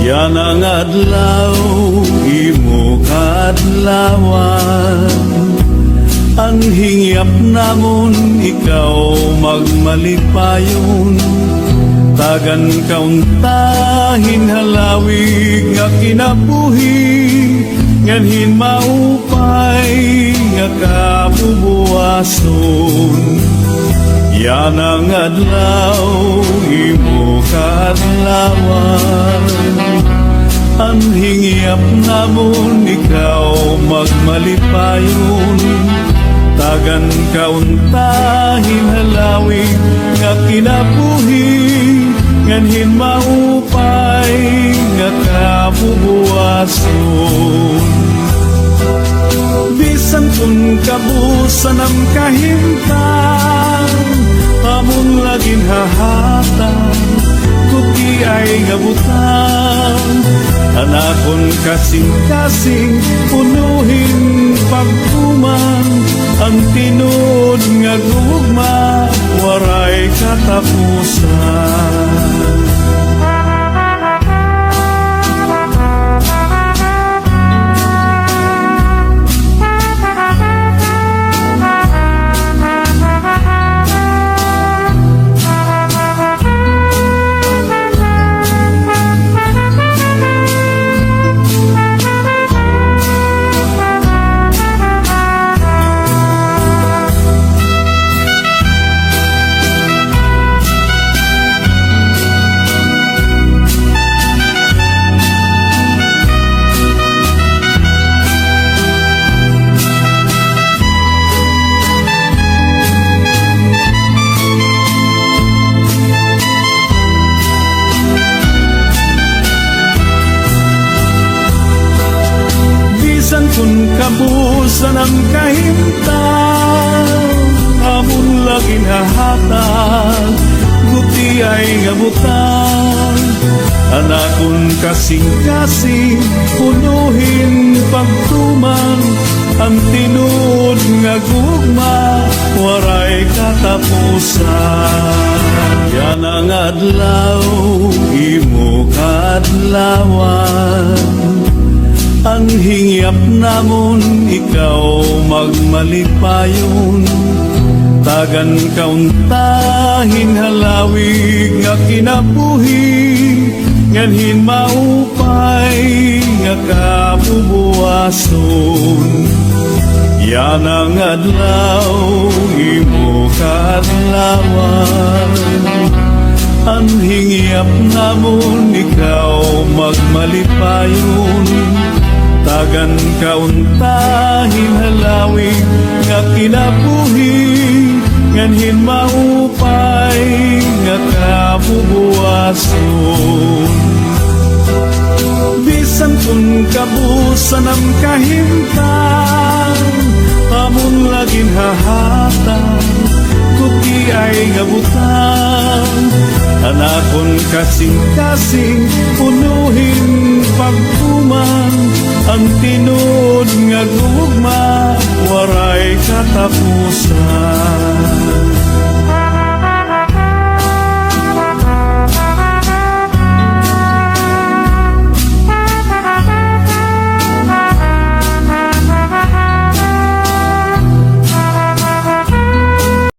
Yan ang adlaw, imo kadlawan. Ang hingyap namon, ikaw magmalipayon. Tagan kauntahin halawig nga kinabuhi, nganhin maupay nga kabubuason. Yan ang adlaw, imo kadlawan. Ang hingyap namon, ikaw magmalipayon. Tagan kauntahin halawig nga kinabuhi, nganhin maupay nga kabubuason. Bisan kung kabusan ang kahimtang, amon laging hahatan, kuki ay gabutan. Anakon kasing-kasing, punuhin pagtuman. Ang tinud nga gugma, waray katapusan. Kung kabusan ang kahimtang, amon laging hahatan, guti ay gabutan. Anakon kasing-kasing, punuhin pagtuman. Ang tinud nga gugma, waray katapusan. Yan ang adlaw, imo kadlawan. Ang hingyap namon, ikaw magmalipayon. Tagan kauntahin halawig nga kinabuhi, nganhin maupay nga kabubuason. Yan ang adlaw, imo kadlawan. Ang hingyap namon, ikaw magmalipayon. Tagan kauntahin halawig nga kinabuhi, nganhin maupay nga kabubuason. Bisan kung kabusan ang kahimtang, amon laging hahatan, kuki ay gabutan. Anakon kasing-kasing, punuhin pagtuman. Ang tinud nga gugma, waray katapusan.